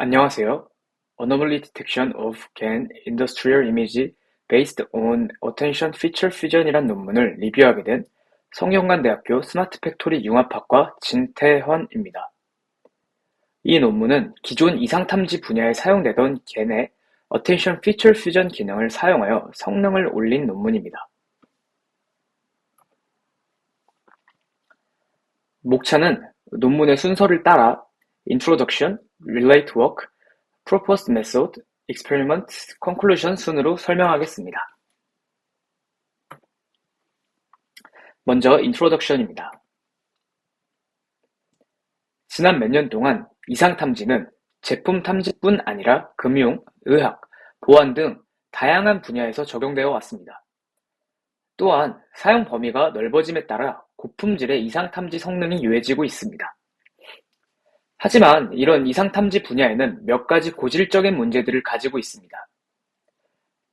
안녕하세요. Anomaly Detection of GAN Industrial Image Based on Attention Feature Fusion이란 논문을 리뷰하게 된 성균관대학교 스마트팩토리 융합학과 진태헌입니다. 이 논문은 기존 이상탐지 분야에 사용되던 GAN의 Attention Feature Fusion 기능을 사용하여 성능을 올린 논문입니다. 목차는 논문의 순서를 따라 Introduction, Relate Work, Proposed Method, Experiment, Conclusion 순으로 설명하겠습니다. 먼저 Introduction입니다. 지난 몇 년 동안 이상탐지는 제품 탐지뿐 아니라 금융, 의학, 보안 등 다양한 분야에서 적용되어 왔습니다. 또한 사용 범위가 넓어짐에 따라 고품질의 이상탐지 성능이 유해지고 있습니다. 하지만 이런 이상탐지 분야에는 몇 가지 고질적인 문제들을 가지고 있습니다.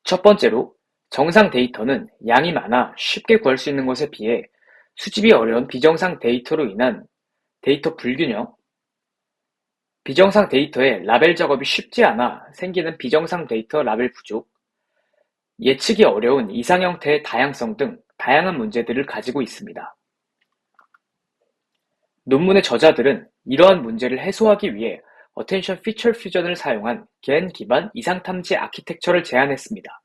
첫 번째로 정상 데이터는 양이 많아 쉽게 구할 수 있는 것에 비해 수집이 어려운 비정상 데이터로 인한 데이터 불균형, 비정상 데이터의 라벨 작업이 쉽지 않아 생기는 비정상 데이터 라벨 부족, 예측이 어려운 이상 형태의 다양성 등 다양한 문제들을 가지고 있습니다. 논문의 저자들은 이러한 문제를 해소하기 위해 Attention Feature Fusion을 사용한 GAN 기반 이상탐지 아키텍처를 제안했습니다.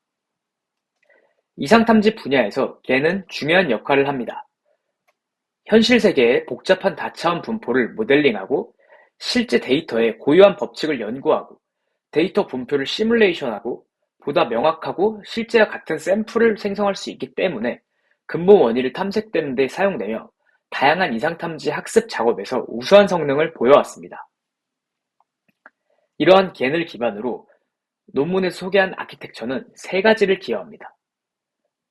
이상탐지 분야에서 GAN은 중요한 역할을 합니다. 현실 세계의 복잡한 다차원 분포를 모델링하고 실제 데이터의 고유한 법칙을 연구하고 데이터 분포를 시뮬레이션하고 보다 명확하고 실제와 같은 샘플을 생성할 수 있기 때문에 근본 원인을 탐색되는 데 사용되며 다양한 이상탐지 학습 작업에서 우수한 성능을 보여왔습니다. 이러한 GAN을 기반으로 논문에서 소개한 아키텍처는 세 가지를 기여합니다.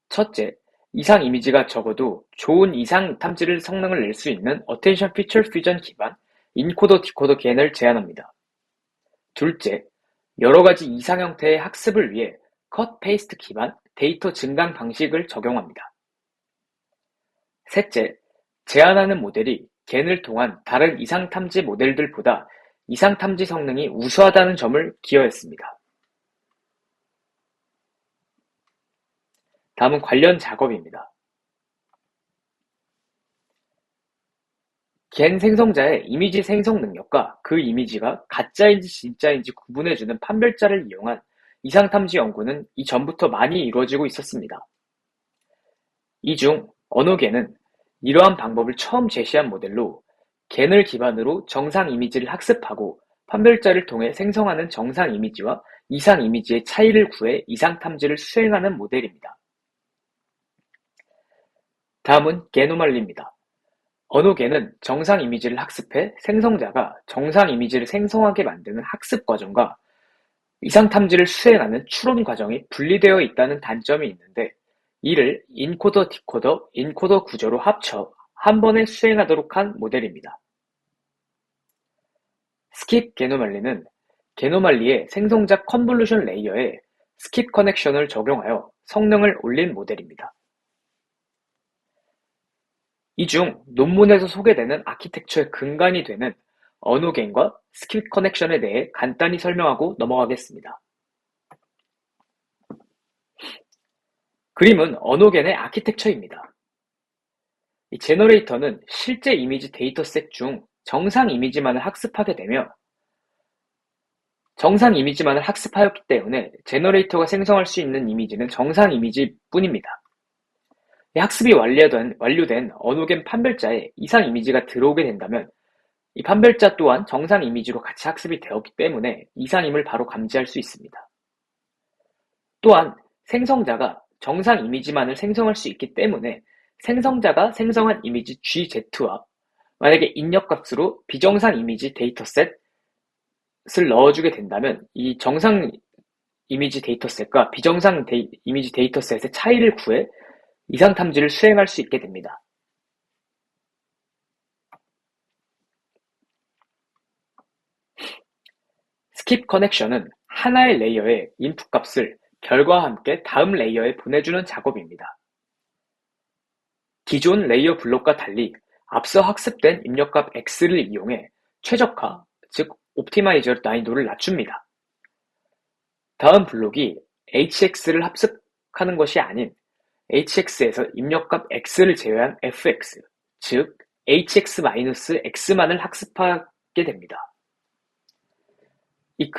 첫째, 이상 이미지가 적어도 좋은 이상 탐지를 성능을 낼 수 있는 Attention Feature Fusion 기반 인코더 디코더 GAN을 제안합니다. 둘째, 여러 가지 이상 형태의 학습을 위해 컷 페이스트 기반 데이터 증강 방식을 적용합니다. 셋째, 제안하는 모델이 GAN을 통한 다른 이상 탐지 모델들보다 이상 탐지 성능이 우수하다는 점을 기여했습니다. 다음은 관련 작업입니다. GAN 생성자의 이미지 생성 능력과 그 이미지가 가짜인지 진짜인지 구분해주는 판별자를 이용한 이상탐지 연구는 이전부터 많이 이루어지고 있었습니다. 이 중 언어GAN은 이러한 방법을 처음 제시한 모델로 GAN을 기반으로 정상 이미지를 학습하고 판별자를 통해 생성하는 정상 이미지와 이상 이미지의 차이를 구해 이상 탐지를 수행하는 모델입니다. 다음은 게노말리입니다. 언어GAN은 정상 이미지를 학습해 생성자가 정상 이미지를 생성하게 만드는 학습 과정과 이상 탐지를 수행하는 추론 과정이 분리되어 있다는 단점이 있는데 이를 인코더 디코더 인코더 구조로 합쳐 한 번에 수행하도록 한 모델입니다. 스킵 게노말리는 게노말리의 생성자 컨볼루션 레이어에 스킵 커넥션을 적용하여 성능을 올린 모델입니다. 이 중 논문에서 소개되는 아키텍처의 근간이 되는 언어GAN과 스킵 커넥션에 대해 간단히 설명하고 넘어가겠습니다. 그림은 언어GAN의 아키텍처입니다. 이 제너레이터는 실제 이미지 데이터셋 중 정상 이미지만을 학습하게 되며 정상 이미지만을 학습하였기 때문에 제너레이터가 생성할 수 있는 이미지는 정상 이미지뿐입니다. 학습이 완료된 언어GAN 판별자에 이상 이미지가 들어오게 된다면 이 판별자 또한 정상 이미지로 같이 학습이 되었기 때문에 이상임을 바로 감지할 수 있습니다. 또한 생성자가 정상 이미지만을 생성할 수 있기 때문에 생성자가 생성한 이미지 GZ와 만약에 입력값으로 비정상 이미지 데이터셋을 넣어주게 된다면 이 정상 이미지 데이터셋과 비정상 이미지 데이터셋의 차이를 구해 이상 탐지를 수행할 수 있게 됩니다. 스킵 커넥션은 하나의 레이어의 인풋 값을 결과와 함께 다음 레이어에 보내주는 작업입니다. 기존 레이어 블록과 달리 앞서 학습된 입력값 x를 이용해 최적화, 즉 옵티마이저 난이도를 낮춥니다. 다음 블록이 hx를 합습하는 것이 아닌 hx에서 입력값 x를 제외한 fx, 즉 hx-x만을 학습하게 됩니다. 이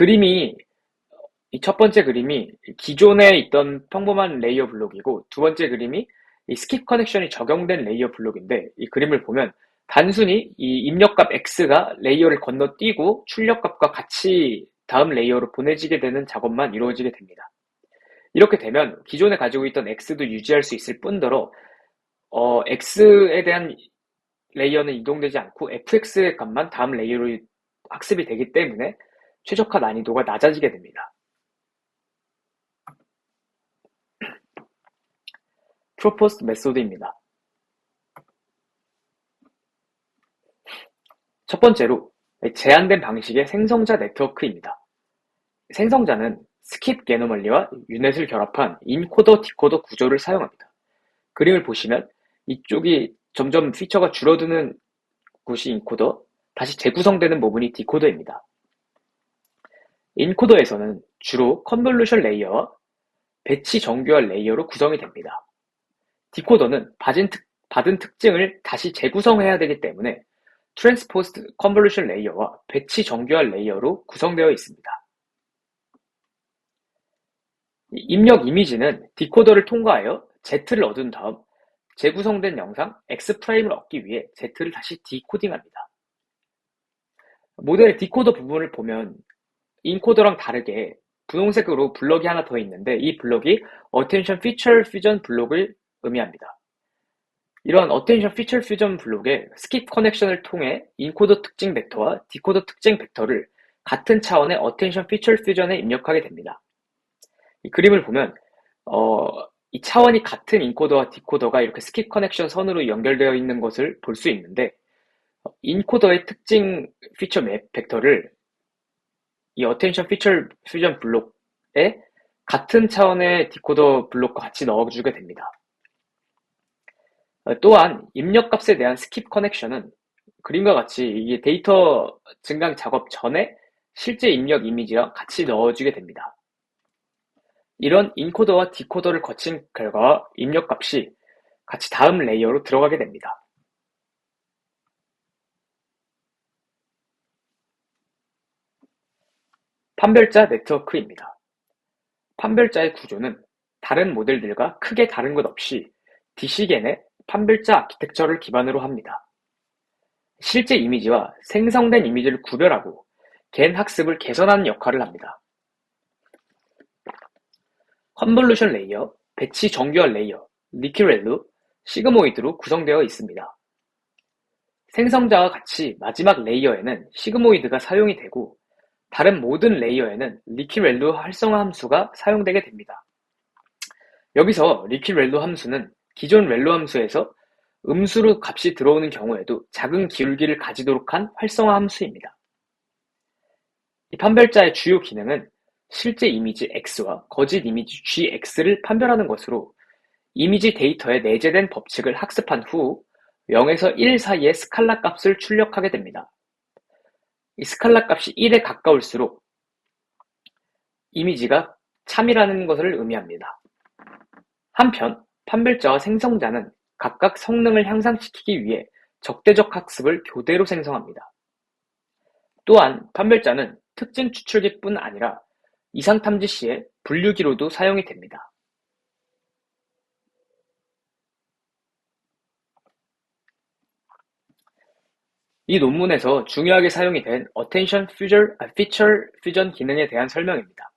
첫 번째 그림이 기존에 있던 평범한 레이어 블록이고, 두 번째 그림이 이 스킵 커넥션이 적용된 레이어 블록인데, 이 그림을 보면 단순히 이 입력값 x가 레이어를 건너뛰고 출력값과 같이 다음 레이어로 보내지게 되는 작업만 이루어지게 됩니다. 이렇게 되면 기존에 가지고 있던 x도 유지할 수 있을 뿐더러 x에 대한 레이어는 이동되지 않고 fx의 값만 다음 레이어로 학습이 되기 때문에 최적화 난이도가 낮아지게 됩니다. 프로포스트 메소드입니다. 첫 번째로 제한된 방식의 생성자 네트워크입니다. 생성자는 스킵 게노멀리와 유넷을 결합한 인코더 디코더 구조를 사용합니다. 그림을 보시면 이쪽이 점점 피처가 줄어드는 곳이 인코더, 다시 재구성되는 부분이 디코더입니다. 인코더에서는 주로 컨볼루션 레이어와 배치 정교화 레이어로 구성이 됩니다. 디코더는 받은 특징을 다시 재구성해야 되기 때문에 트랜스포스트 컨볼루션 레이어와 배치 정교화 레이어로 구성되어 있습니다. 입력 이미지는 디코더를 통과하여 Z를 얻은 다음 재구성된 영상 X'을 얻기 위해 Z를 다시 디코딩합니다. 모델의 디코더 부분을 보면 인코더랑 다르게 분홍색으로 블럭이 하나 더 있는데, 이 블럭이 Attention Feature Fusion 블록을 의미합니다. 이러한 Attention Feature Fusion 블록에 스킵 커넥션을 통해 인코더 특징 벡터와 디코더 특징 벡터를 같은 차원의 Attention Feature Fusion에 입력하게 됩니다. 이 그림을 보면 이 차원이 같은 인코더와 디코더가 이렇게 스킵 커넥션 선으로 연결되어 있는 것을 볼 수 있는데, 인코더의 특징 피처 맵 벡터를 이 Attention Feature Fusion 블록에 같은 차원의 디코더 블록과 같이 넣어주게 됩니다. 또한 입력값에 대한 스킵 커넥션은 그림과 같이 이게 데이터 증강 작업 전에 실제 입력 이미지와 같이 넣어주게 됩니다. 이런 인코더와 디코더를 거친 결과 입력값이 같이 다음 레이어로 들어가게 됩니다. 판별자 네트워크입니다. 판별자의 구조는 다른 모델들과 크게 다른 것 없이 DC겐의 판별자 아키텍처를 기반으로 합니다. 실제 이미지와 생성된 이미지를 구별하고 겐 학습을 개선하는 역할을 합니다. 컨볼루션 레이어, 배치 정교화 레이어, 리퀴렐루, 시그모이드로 구성되어 있습니다. 생성자와 같이 마지막 레이어에는 시그모이드가 사용이 되고, 다른 모든 레이어에는 리퀴렐루 활성화 함수가 사용되게 됩니다. 여기서 리퀴렐루 함수는 기존 렐루 함수에서 음수로 값이 들어오는 경우에도 작은 기울기를 가지도록 한 활성화 함수입니다. 이 판별자의 주요 기능은 실제 이미지 X와 거짓 이미지 GX를 판별하는 것으로 이미지 데이터에 내재된 법칙을 학습한 후 0에서 1 사이의 스칼라 값을 출력하게 됩니다. 이 스칼라 값이 1에 가까울수록 이미지가 참이라는 것을 의미합니다. 한편 판별자와 생성자는 각각 성능을 향상시키기 위해 적대적 학습을 교대로 생성합니다. 또한 판별자는 특징 추출기뿐 아니라 이상 탐지 시에 분류기로도 사용이 됩니다. 이 논문에서 중요하게 사용이 된 Attention Feature Fusion 기능에 대한 설명입니다.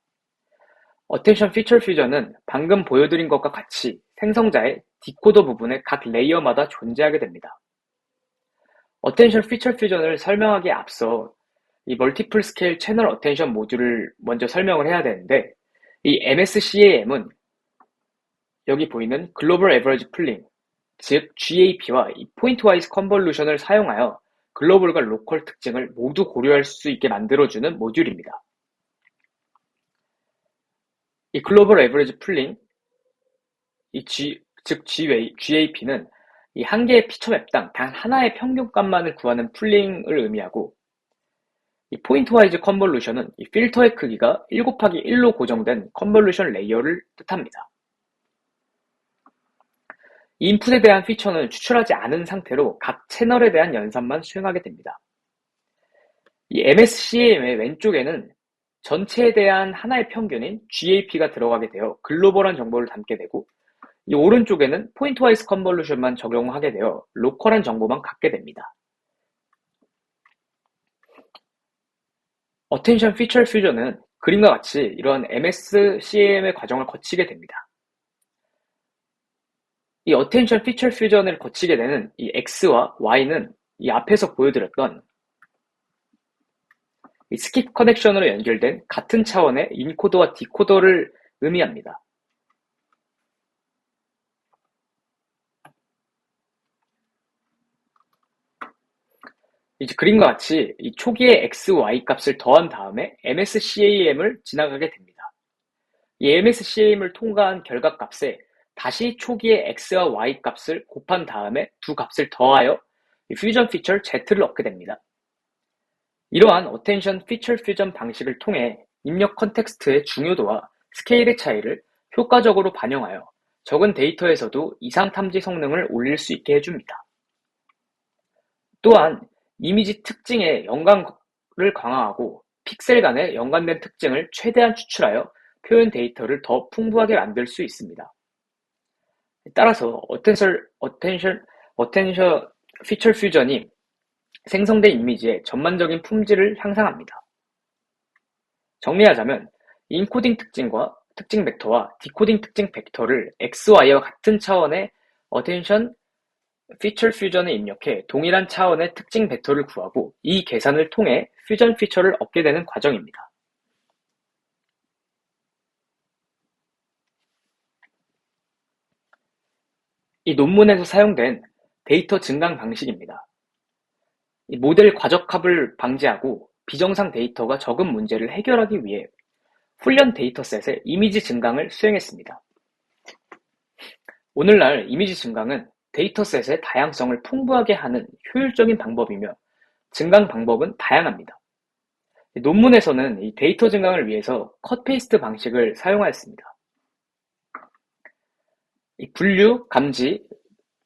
Attention Feature Fusion은 방금 보여드린 것과 같이 생성자의 디코더 부분의 각 레이어마다 존재하게 됩니다. Attention Feature Fusion을 설명하기에 앞서 이 멀티플 스케일 채널 어텐션 모듈을 먼저 설명을 해야 되는데, 이 MSCAM은 여기 보이는 글로벌 에버리지 풀링, 즉 GAP와 이 포인트와이즈 컨볼루션을 사용하여 글로벌과 로컬 특징을 모두 고려할 수 있게 만들어주는 모듈입니다. 이 글로벌 에버리지 풀링, 즉 GAP는 이 한 개의 피처 맵당 단 하나의 평균값만을 구하는 풀링을 의미하고, 이 포인트와이즈 컨볼루션은 이 필터의 크기가 1 곱하기 1로 고정된 컨볼루션 레이어를 뜻합니다. 이 인풋에 대한 피처는 추출하지 않은 상태로 각 채널에 대한 연산만 수행하게 됩니다. 이 MSCAM의 왼쪽에는 전체에 대한 하나의 평균인 GAP가 들어가게 되어 글로벌한 정보를 담게 되고, 이 오른쪽에는 포인트와이즈 컨볼루션만 적용하게 되어 로컬한 정보만 갖게 됩니다. 어텐션 피처 퓨전은 그림과 같이 이러한 MSCAM의 과정을 거치게 됩니다. 이 어텐션 피처 퓨전을 거치게 되는 이 X와 Y는 이 앞에서 보여드렸던 이 스킵 커넥션으로 연결된 같은 차원의 인코더와 디코더를 의미합니다. 이제 그림과 같이 이 초기의 X, Y 값을 더한 다음에 MSCAM을 지나가게 됩니다. 이 MSCAM을 통과한 결과값에 다시 초기의 X와 Y 값을 곱한 다음에 두 값을 더하여 퓨전 피처 Z를 얻게 됩니다. 이러한 어텐션 피처 퓨전 방식을 통해 입력 컨텍스트의 중요도와 스케일의 차이를 효과적으로 반영하여 적은 데이터에서도 이상 탐지 성능을 올릴 수 있게 해줍니다. 또한 이미지 특징의 연관을 강화하고 픽셀 간의 연관된 특징을 최대한 추출하여 표현 데이터를 더 풍부하게 만들 수 있습니다. 따라서 어텐션 피처 퓨전이 생성된 이미지의 전반적인 품질을 향상합니다. 정리하자면 인코딩 특징과 특징 벡터와 디코딩 특징 벡터를 XY와 같은 차원의 어텐션 피처 퓨전에 입력해 동일한 차원의 특징 벡터를 구하고 이 계산을 통해 퓨전 피처를 얻게 되는 과정입니다. 이 논문에서 사용된 데이터 증강 방식입니다. 이 모델 과적합을 방지하고 비정상 데이터가 적은 문제를 해결하기 위해 훈련 데이터셋의 이미지 증강을 수행했습니다. 오늘날 이미지 증강은 데이터셋의 다양성을 풍부하게 하는 효율적인 방법이며 증강 방법은 다양합니다. 논문에서는 이 데이터 증강을 위해서 컷-페이스트 방식을 사용하였습니다. 이 분류, 감지,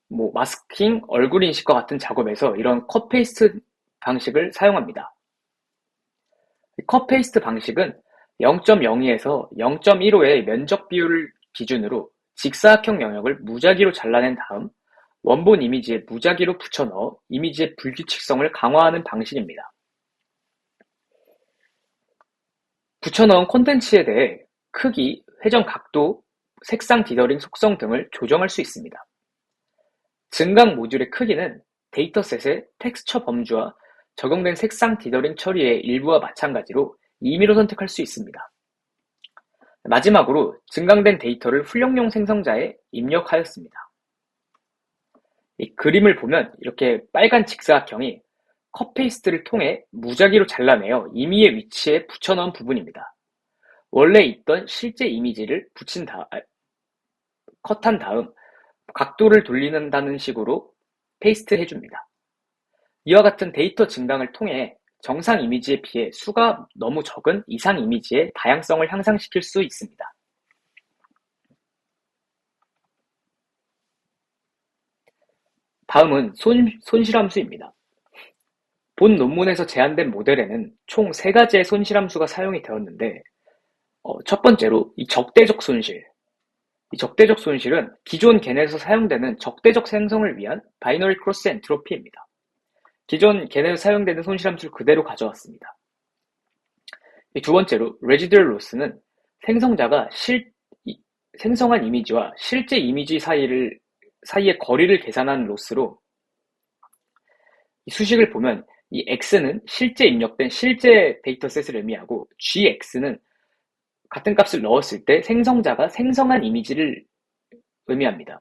마스킹, 얼굴 인식과 같은 작업에서 이런 컷-페이스트 방식을 사용합니다. 컷-페이스트 방식은 0.02에서 0.15의 면적 비율을 기준으로 직사각형 영역을 무작위로 잘라낸 다음 원본 이미지에 무작위로 붙여넣어 이미지의 불규칙성을 강화하는 방식입니다. 붙여넣은 콘텐츠에 대해 크기, 회전 각도, 색상 디더링 속성 등을 조정할 수 있습니다. 증강 모듈의 크기는 데이터셋의 텍스처 범주와 적용된 색상 디더링 처리의 일부와 마찬가지로 임의로 선택할 수 있습니다. 마지막으로 증강된 데이터를 훈련용 생성자에 입력하였습니다. 이 그림을 보면 이렇게 빨간 직사각형이 컷-페이스트를 통해 무작위로 잘라내어 임의의 위치에 붙여넣은 부분입니다. 원래 있던 실제 이미지를 컷한 다음 각도를 돌린다는 식으로 페이스트 해줍니다. 이와 같은 데이터 증강을 통해 정상 이미지에 비해 수가 너무 적은 이상 이미지의 다양성을 향상시킬 수 있습니다. 다음은 손실함수입니다. 본 논문에서 제안된 모델에는 총 3가지의 손실함수가 사용이 되었는데, 첫 번째로 이 적대적 손실. 이 적대적 손실은 기존 개념에서 사용되는 적대적 생성을 위한 바이너리 크로스 엔트로피입니다. 기존 개념에서 사용되는 손실함수를 그대로 가져왔습니다. 두 번째로 레지듀얼 로스는 생성자가 생성한 이미지와 실제 이미지 사이의 거리를 계산한 로스로, 이 수식을 보면 이 x는 실제 입력된 실제 데이터셋을 의미하고 gx는 같은 값을 넣었을 때 생성자가 생성한 이미지를 의미합니다.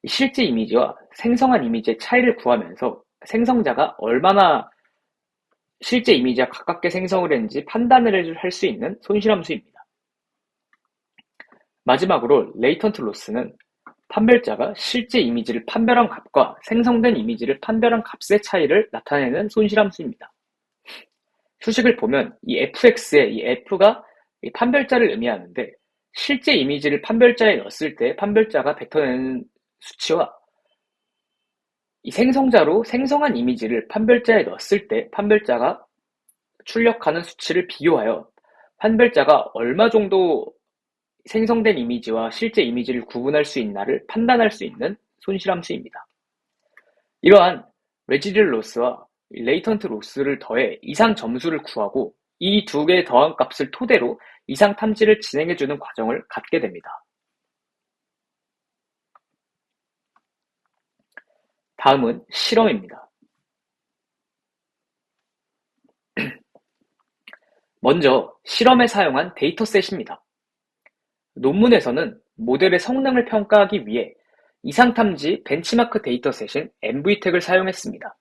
실제 이미지와 생성한 이미지의 차이를 구하면서 생성자가 얼마나 실제 이미지와 가깝게 생성을 했는지 판단을 할 수 있는 손실함수입니다. 마지막으로 레이턴트 로스는 판별자가 실제 이미지를 판별한 값과 생성된 이미지를 판별한 값의 차이를 나타내는 손실함수입니다. 수식을 보면 이 fx에 이 f가 이 판별자를 의미하는데 실제 이미지를 판별자에 넣었을 때 판별자가 뱉어내는 수치와 이 생성자로 생성한 이미지를 판별자에 넣었을 때 판별자가 출력하는 수치를 비교하여 판별자가 얼마 정도 생성된 이미지와 실제 이미지를 구분할 수 있나를 판단할 수 있는 손실함수입니다. 이러한 레지듈 로스와 레이턴트 로스를 더해 이상 점수를 구하고 이 두 개의 더한 값을 토대로 이상 탐지를 진행해주는 과정을 갖게 됩니다. 다음은 실험입니다. 먼저 실험에 사용한 데이터셋입니다. 논문에서는 모델의 성능을 평가하기 위해 이상탐지 벤치마크 데이터셋인 MVTEC을 사용했습니다.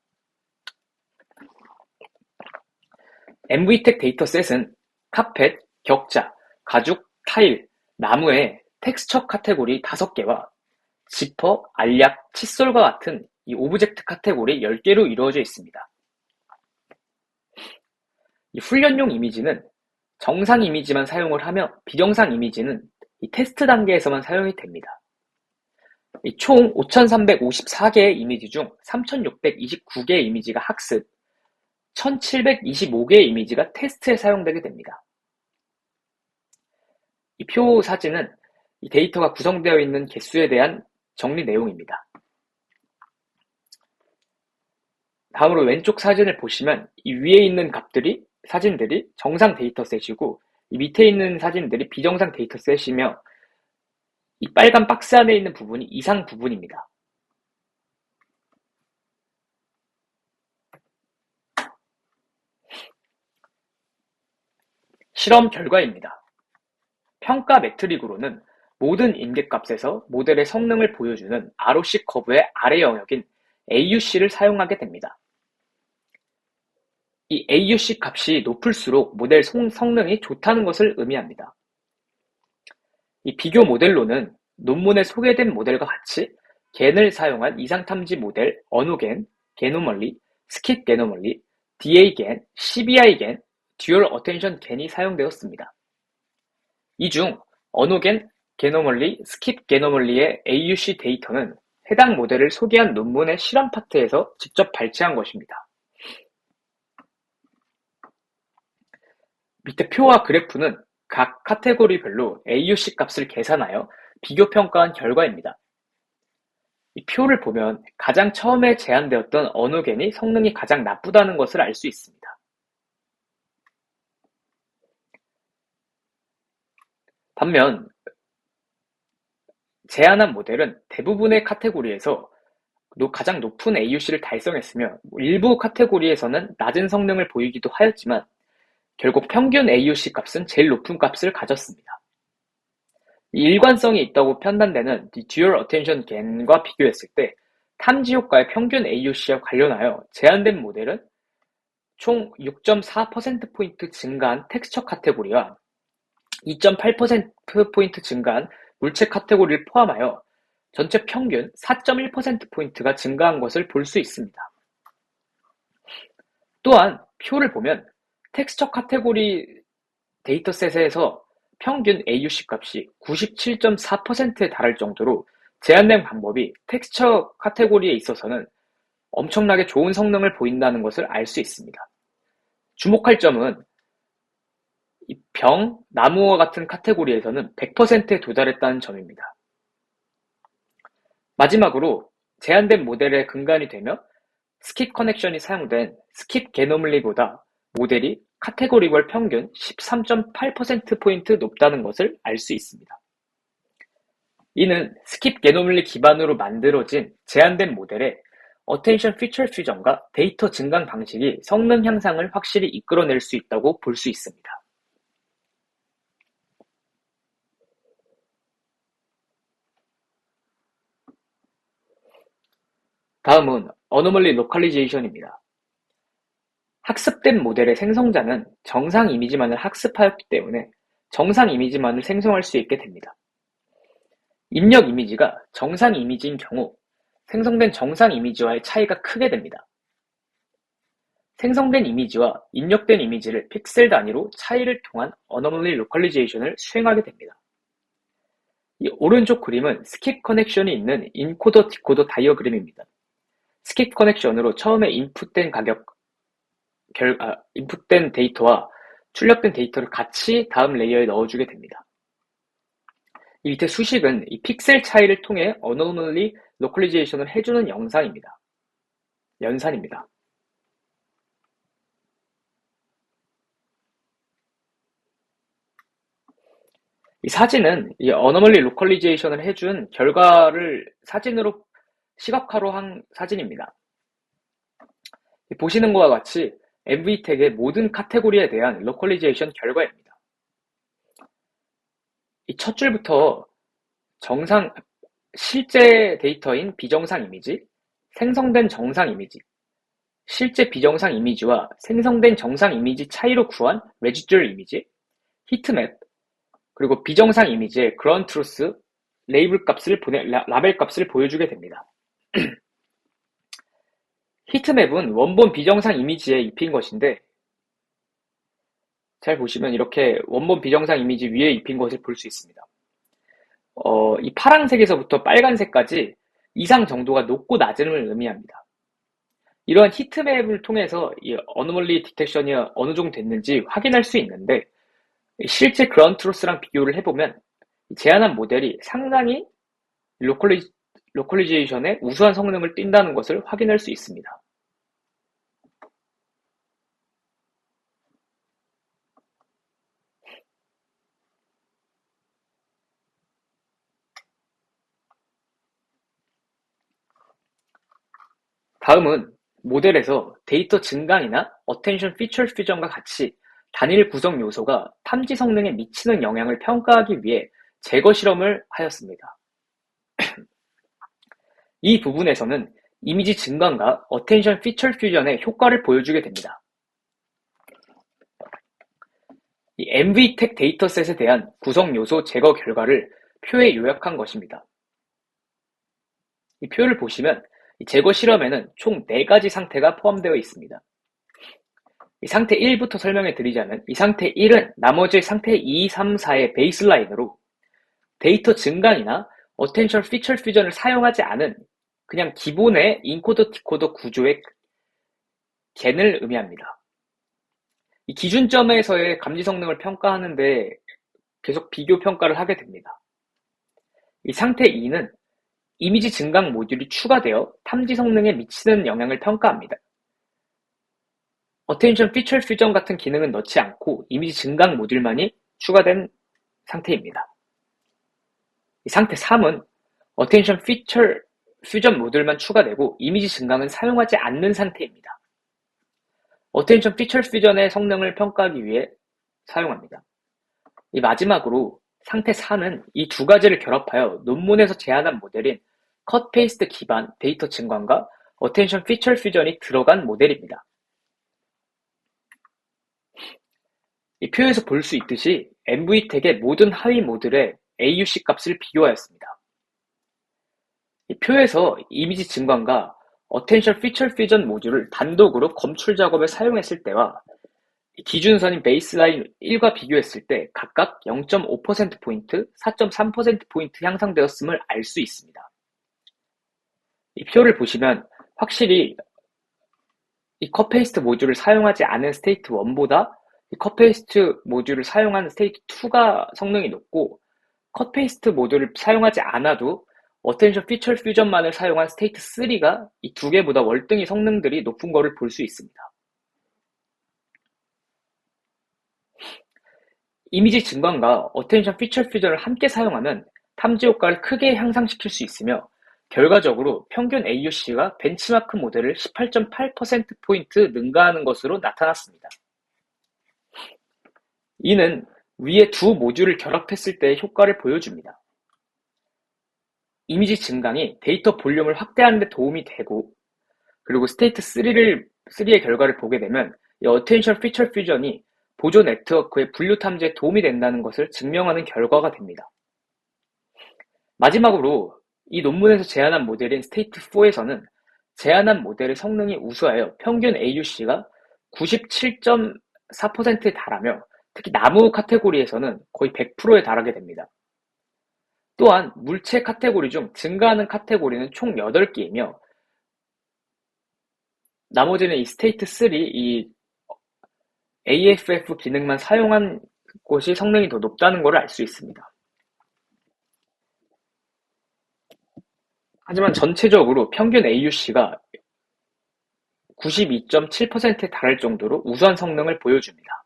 MVTEC 데이터셋은 카펫, 격자, 가죽, 타일, 나무의 텍스처 카테고리 5개와 지퍼, 알약, 칫솔과 같은 이 오브젝트 카테고리 10개로 이루어져 있습니다. 이 훈련용 이미지는 정상 이미지만 사용을 하며 비정상 이미지는 이 테스트 단계에서만 사용이 됩니다. 총 5,354개의 이미지 중 3,629개의 이미지가 학습, 1,725개의 이미지가 테스트에 사용되게 됩니다. 이 표 사진은 이 데이터가 구성되어 있는 개수에 대한 정리 내용입니다. 다음으로 왼쪽 사진을 보시면 이 위에 있는 사진들이 정상 데이터셋이고 이 밑에 있는 사진들이 비정상 데이터셋이며 이 빨간 박스 안에 있는 부분이 이상 부분입니다. 실험 결과입니다. 평가 매트릭으로는 모든 임계값에서 모델의 성능을 보여주는 ROC 커브의 아래 영역인 AUC를 사용하게 됩니다. 이 AUC 값이 높을수록 모델 성능이 좋다는 것을 의미합니다. 이 비교 모델로는 논문에 소개된 모델과 같이 겐을 사용한 이상탐지 모델 어노겐, 게노멀리, 스킵 게노멀리, DA겐, CBI겐, 듀얼 어텐션 겐이 사용되었습니다. 이 중 어노겐, 게노멀리, 스킵 게노멀리의 AUC 데이터는 해당 모델을 소개한 논문의 실험 파트에서 직접 발췌한 것입니다. 밑에 표와 그래프는 각 카테고리별로 AUC 값을 계산하여 비교평가한 결과입니다. 이 표를 보면 가장 처음에 제안되었던 어노겐이 성능이 가장 나쁘다는 것을 알 수 있습니다. 반면 제안한 모델은 대부분의 카테고리에서 가장 높은 AUC를 달성했으며 일부 카테고리에서는 낮은 성능을 보이기도 하였지만 결국 평균 AUC 값은 제일 높은 값을 가졌습니다. 이 일관성이 있다고 판단되는 듀얼 어텐션 겐과 비교했을 때 탐지 효과의 평균 AUC와 관련하여 제안된 모델은 총 6.4%포인트 증가한 텍스처 카테고리와 2.8%포인트 증가한 물체 카테고리를 포함하여 전체 평균 4.1%포인트가 증가한 것을 볼 수 있습니다. 또한 표를 보면 텍스처 카테고리 데이터셋에서 평균 AUC 값이 97.4%에 달할 정도로 제한된 방법이 텍스처 카테고리에 있어서는 엄청나게 좋은 성능을 보인다는 것을 알 수 있습니다. 주목할 점은 이 병, 나무와 같은 카테고리에서는 100%에 도달했다는 점입니다. 마지막으로 제한된 모델의 근간이 되며 스킵 커넥션이 사용된 스킵 게노멀리보다 모델이 카테고리별 평균 13.8%포인트 높다는 것을 알 수 있습니다. 이는 스킵 게노멀리 기반으로 만들어진 제한된 모델의 어텐션 피처 퓨전과 데이터 증강 방식이 성능 향상을 확실히 이끌어낼 수 있다고 볼 수 있습니다. 다음은 어노멀리 로컬리제이션입니다. 학습된 모델의 생성자는 정상 이미지만을 학습하였기 때문에 정상 이미지만을 생성할 수 있게 됩니다. 입력 이미지가 정상 이미지인 경우 생성된 정상 이미지와의 차이가 크게 됩니다. 생성된 이미지와 입력된 이미지를 픽셀 단위로 차이를 통한 어노멀리 로컬리제이션을 수행하게 됩니다. 이 오른쪽 그림은 스킵 커넥션이 있는 인코더 디코더 다이어그램입니다. 스킵 커넥션으로 처음에 인풋된 데이터와 출력된 데이터를 같이 다음 레이어에 넣어주게 됩니다. 이 밑에 수식은 이 픽셀 차이를 통해 어노멀리 로컬리제이션을 해주는 연산입니다. 이 사진은 이 어노멀리 로컬리제이션을 해준 결과를 사진으로 시각화로 한 사진입니다. 보시는 것과 같이 MV택의 모든 카테고리에 대한 로컬리제이션 결과입니다. 이 첫 줄부터 실제 데이터인 비정상 이미지, 생성된 정상 이미지, 실제 비정상 이미지와 생성된 정상 이미지 차이로 구한 레지듀얼 이미지, 히트맵, 그리고 비정상 이미지의 그라운드 트루스 라벨 값을 보여주게 됩니다. 히트맵은 원본 비정상 이미지에 입힌 것인데, 잘 보시면 이렇게 원본 비정상 이미지 위에 입힌 것을 볼 수 있습니다. 이 파란색에서부터 빨간색까지 이상 정도가 높고 낮음을 의미합니다. 이러한 히트맵을 통해서 이 어노멀리 디텍션이 어느 정도 됐는지 확인할 수 있는데, 실제 그라운드 트루스랑 비교를 해보면 제안한 모델이 상당히 로컬리제이션의 우수한 성능을 띈다는 것을 확인할 수 있습니다. 다음은 모델에서 데이터 증강이나 어텐션 피처 퓨전과 같이 단일 구성 요소가 탐지 성능에 미치는 영향을 평가하기 위해 제거 실험을 하였습니다. 이 부분에서는 이미지 증강과 어텐션 피처 퓨전의 효과를 보여주게 됩니다. 이 MV택 데이터셋에 대한 구성 요소 제거 결과를 표에 요약한 것입니다. 이 표를 보시면 이 제거 실험에는 총 4가지 상태가 포함되어 있습니다. 이 상태 1부터 설명해 드리자면 이 상태 1은 나머지 상태 2, 3, 4의 베이스라인으로 데이터 증강이나 어텐션 피처 퓨전을 사용하지 않은 그냥 기본의 인코더 디코더 구조의 겐을 의미합니다. 이 기준점에서의 감지 성능을 평가하는데 계속 비교 평가를 하게 됩니다. 이 상태 2는 이미지 증강 모듈이 추가되어 탐지 성능에 미치는 영향을 평가합니다. 어텐션 피처 퓨전 같은 기능은 넣지 않고 이미지 증강 모듈만이 추가된 상태입니다. 이 상태 3은 어텐션 피처 퓨전 모듈만 추가되고 이미지 증강은 사용하지 않는 상태입니다. 어텐션 피처 퓨전의 성능을 평가하기 위해 사용합니다. 이 마지막으로 상태 4는 이 두 가지를 결합하여 논문에서 제안한 모델인 컷 페이스트 기반 데이터 증강과 어텐션 피처 퓨전이 들어간 모델입니다. 이 표에서 볼 수 있듯이 MV택의 모든 하위 모듈의 AUC 값을 비교하였습니다. 이 표에서 이미지 증강과 어텐션 피처 퓨전 모듈을 단독으로 검출 작업에 사용했을 때와 기준선인 베이스라인 1과 비교했을 때 각각 0.5%포인트, 4.3%포인트 향상되었음을 알 수 있습니다. 이 표를 보시면 확실히 이 컷페이스트 모듈을 사용하지 않은 스테이트 1보다 이 컷페이스트 모듈을 사용한 스테이트 2가 성능이 높고 컷페이스트 모듈을 사용하지 않아도 어텐션 피처 퓨전만을 사용한 스테이트 3가 이 두 개보다 월등히 성능들이 높은 것을 볼 수 있습니다. 이미지 증강과 어텐션 피처 퓨전을 함께 사용하면 탐지 효과를 크게 향상시킬 수 있으며 결과적으로 평균 AUC가 벤치마크 모델을 18.8%포인트 능가하는 것으로 나타났습니다. 이는 위에 두 모듈을 결합했을 때의 효과를 보여줍니다. 이미지 증강이 데이터 볼륨을 확대하는 데 도움이 되고 그리고 스테이트 3의 결과를 보게 되면 이 어텐션 피처 퓨전이 보조 네트워크의 분류 탐지에 도움이 된다는 것을 증명하는 결과가 됩니다. 마지막으로 이 논문에서 제안한 모델인 스테이트 4에서는 제안한 모델의 성능이 우수하여 평균 AUC가 97.4%에 달하며 특히 나무 카테고리에서는 거의 100%에 달하게 됩니다. 또한 물체 카테고리 중 증가하는 카테고리는 총 8개이며 나머지는 이 스테이트 3, 이 AFF 기능만 사용한 곳이 성능이 더 높다는 것을 알 수 있습니다. 하지만 전체적으로 평균 AUC가 92.7%에 달할 정도로 우수한 성능을 보여줍니다.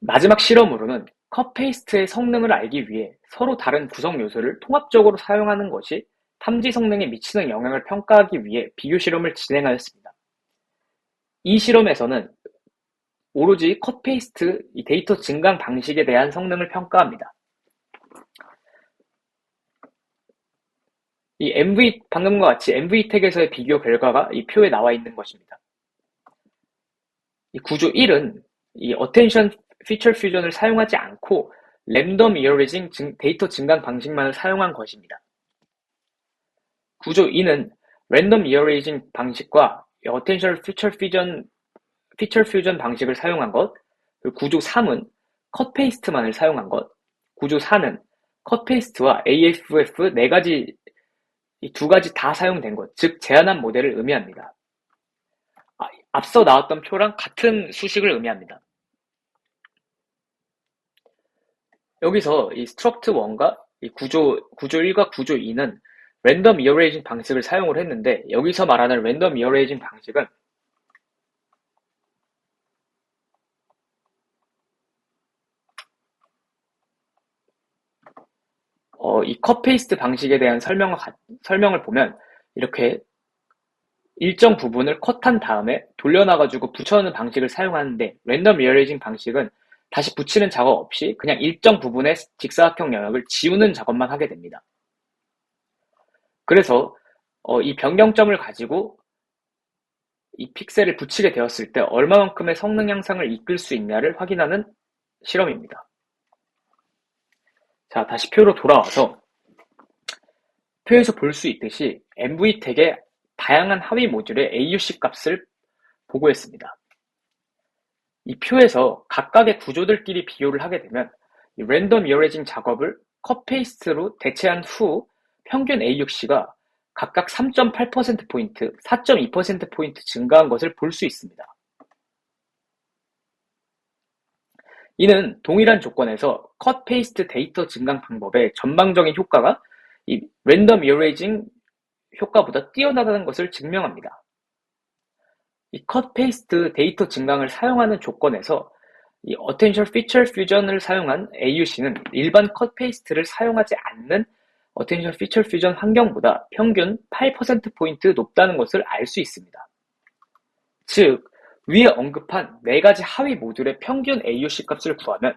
마지막 실험으로는 컷 페이스트의 성능을 알기 위해 서로 다른 구성 요소를 통합적으로 사용하는 것이 탐지 성능에 미치는 영향을 평가하기 위해 비교 실험을 진행하였습니다. 이 실험에서는 오로지 컷 페이스트 데이터 증강 방식에 대한 성능을 평가합니다. 방금과 같이 MV택에서의 비교 결과가 이 표에 나와 있는 것입니다. 이 구조 1은 이 Attention Feature Fusion을 사용하지 않고 랜덤 이어레이징 데이터 증강 방식만을 사용한 것입니다. 구조 2는 랜덤 이어레이징 방식과 Attention Feature Fusion 방식을 사용한 것, 그리고 구조 3은 컷 페이스트만을 사용한 것, 구조 4는 컷 페이스트와 AFF 이 두 가지 다 사용된 것, 즉 제한한 모델을 의미합니다. 앞서 나왔던 표랑 같은 수식을 의미합니다. 여기서 이 스트럭트 1과 이 구조 1과 구조 2는 랜덤 이어레이징 방식을 사용을 했는데, 여기서 말하는 랜덤 이어레이징 방식은 이 컷 페이스트 방식에 대한 설명을 보면 이렇게 일정 부분을 컷한 다음에 돌려놔가지고 붙여넣는 방식을 사용하는데, 랜덤 리어레이징 방식은 다시 붙이는 작업 없이 그냥 일정 부분의 직사각형 영역을 지우는 작업만 하게 됩니다. 그래서 이 변경점을 가지고 이 픽셀을 붙이게 되었을 때 얼마만큼의 성능 향상을 이끌 수 있냐를 확인하는 실험입니다. 자, 다시 표로 돌아와서 표에서 볼 수 있듯이 MV택의 다양한 하위 모듈의 AUC 값을 보고했습니다. 이 표에서 각각의 구조들끼리 비교를 하게 되면 이 랜덤 이어레이징 작업을 컷 페이스트로 대체한 후 평균 AUC가 각각 3.8%포인트, 4.2%포인트 증가한 것을 볼 수 있습니다. 이는 동일한 조건에서 컷 페이스트 데이터 증강 방법의 전방적인 효과가 이 랜덤 이어레이징 효과보다 뛰어나다는 것을 증명합니다. 이 컷 페이스트 데이터 증강을 사용하는 조건에서 이 Attention Feature Fusion을 사용한 AUC는 일반 컷 페이스트를 사용하지 않는 Attention Feature Fusion 환경보다 평균 8%포인트 높다는 것을 알 수 있습니다. 즉, 위에 언급한 4가지 하위 모듈의 평균 AUC 값을 구하면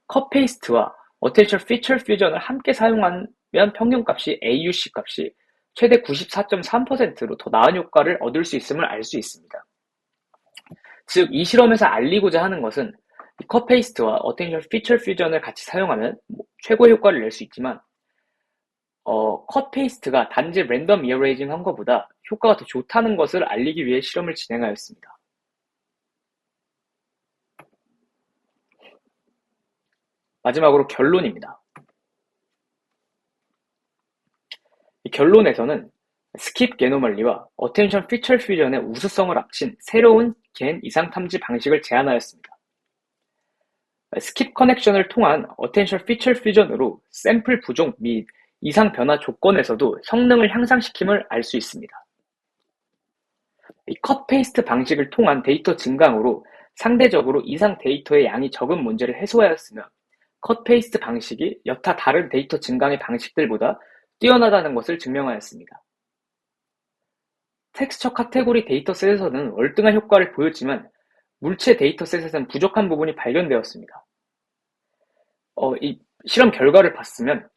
컷 페이스트와 Attention Feature Fusion을 함께 사용하면 평균값이 AUC 값이 최대 94.3%로 더 나은 효과를 얻을 수 있음을 알 수 있습니다. 즉, 이 실험에서 알리고자 하는 것은 컷 페이스트와 Attention Feature Fusion을 같이 사용하면 최고의 효과를 낼 수 있지만 컷 페이스트가 단지 랜덤 이어레이징 한 것보다 효과가 더 좋다는 것을 알리기 위해 실험을 진행하였습니다. 마지막으로 결론입니다. 이 결론에서는 스킵 게노멀리와 Attention Feature Fusion의 우수성을 합친 새로운 겐 이상 탐지 방식을 제안하였습니다. 스킵 커넥션을 통한 Attention Feature Fusion으로 샘플 부종 및 이상 변화 조건에서도 성능을 향상시킴을 알 수 있습니다. 이 컷 페이스트 방식을 통한 데이터 증강으로 상대적으로 이상 데이터의 양이 적은 문제를 해소하였으며, 컷 페이스트 방식이 여타 다른 데이터 증강의 방식들보다 뛰어나다는 것을 증명하였습니다. 텍스처 카테고리 데이터셋에서는 월등한 효과를 보였지만 물체 데이터셋에서는 부족한 부분이 발견되었습니다. 이 실험 결과를 봤으면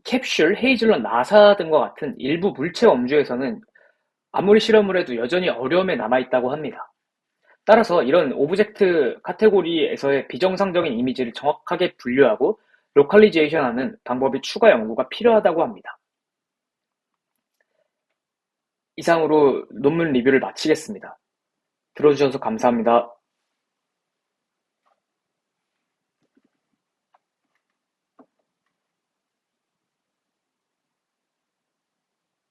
캡슐, 헤이즐넛, 나사 등과 같은 일부 물체 엄주에서는 아무리 실험을 해도 여전히 어려움에 남아있다고 합니다. 따라서 이런 오브젝트 카테고리에서의 비정상적인 이미지를 정확하게 분류하고 로컬리제이션하는 방법의 추가 연구가 필요하다고 합니다. 이상으로 논문 리뷰를 마치겠습니다. 들어주셔서 감사합니다.